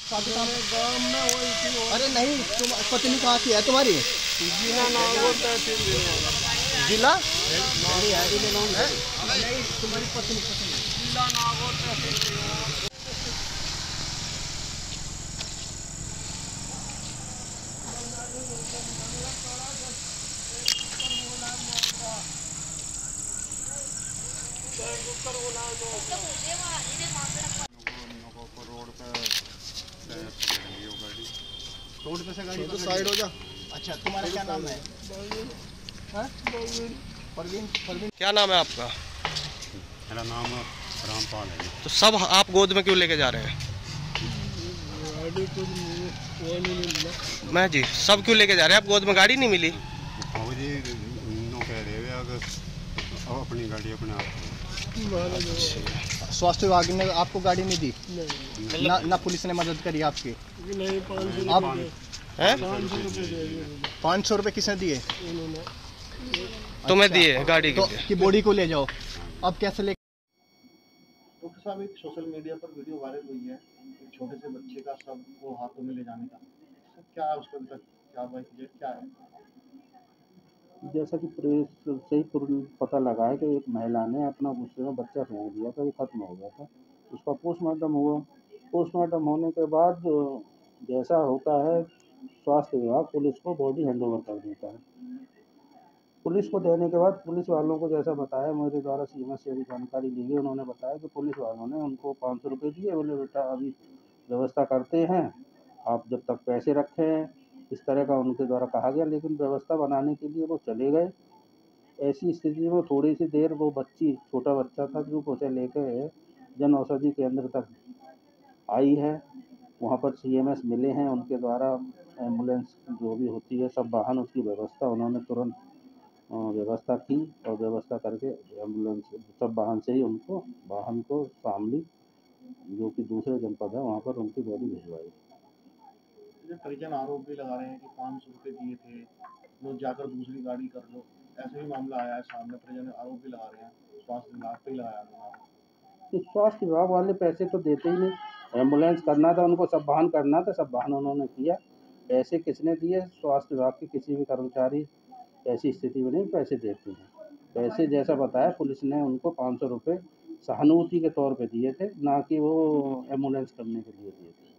गाँव में वही थी। अरे नहीं, तुम पत्नी कहाँ की है तुम्हारी? जिला नागौर तहसील जिला नहीं, तुम्हारी पत्नी जिला नागौर तहसील। रोड पे से गाड़ी तो साइड हो जा। अच्छा, तुम्हारा क्या नाम है? परवीन। परवीन, क्या नाम है आपका? मेरा नाम रामपाल है। तो सब आप गोद में क्यों लेके जा रहे हैं? मैं जी, सब क्यों लेके जा रहे हैं आप? गोद में गाड़ी नहीं मिली? जी नो कह रहे हैं अगर अपनी गाड़ी अपने आप। स्वास्थ्य विभाग ने आपको गाड़ी नहीं दी? ना, ना पुलिस ने मदद करी आपकी? नहीं, 500 आप हैं? 500 रुपए किसने दिए? तुम्हें दिए गाड़ी के तो लिए? कि बॉडी को ले जाओ, अब कैसे ले? डॉक्टर साहब, एक सोशल मीडिया पर वीडियो वायरल हुई है एक छोटे से बच्चे का शव को हाथों में ले जाने का। सर, क्या है उसके अंदर, क्या वजह क्या है? जैसा कि प्रेस से ही पता लगा है कि एक महिला ने अपना गुस्से में बच्चा फेंक दिया था, वो खत्म हो गया था। उसका पोस्टमार्टम हुआ। पोस्टमार्टम होने के बाद जैसा होता है, स्वास्थ्य विभाग पुलिस को बॉडी हैंडओवर कर देता है। पुलिस को देने के बाद पुलिस वालों को जैसा बताया, मेरे द्वारा सीएमएस से भी जानकारी ली गई, उन्होंने बताया कि पुलिस वालों ने उनको 500 रुपये दिए, बोले बेटा अभी व्यवस्था करते हैं, आप जब तक पैसे रखें, इस तरह का उनके द्वारा कहा गया। लेकिन व्यवस्था बनाने के लिए वो चले गए। ऐसी स्थिति में थोड़ी सी देर वो बच्ची, छोटा बच्चा था जो उसे लेकर जन औषधि केंद्र तक आई है। वहाँ पर सीएमएस मिले हैं, उनके द्वारा एम्बुलेंस जो भी होती है, सब वाहन, उसकी व्यवस्था उन्होंने तुरंत व्यवस्था की और व्यवस्था करके एम्बुलेंस सब वाहन से ही उनको, वाहन को शामली जो कि दूसरे जनपद है वहाँ पर उनकी बॉडी भिजवाई। परिजन आरोप भी लगा रहे हैं कि 500 रुपये दिए थे, लोग जाकर दूसरी गाड़ी कर लो, ऐसे भी मामला आया है सामने। परिजन आरोप भी लगा रहे हैं, स्वास्थ्य विभाग पे ही लगाया आरोप। तो स्वास्थ्य विभाग वाले पैसे तो देते ही नहीं। एम्बुलेंस करना था उनको, सब वाहन करना था, सब वाहन उन्होंने किया। पैसे किसने दिए? स्वास्थ्य विभाग के किसी भी कर्मचारी ऐसी स्थिति में नहीं पैसे देते हैं। पैसे जैसा बताया, पुलिस ने उनको 500 रुपये सहानुभूति के तौर पे दिए थे, ना कि वो एम्बुलेंस करने के लिए दिए थे।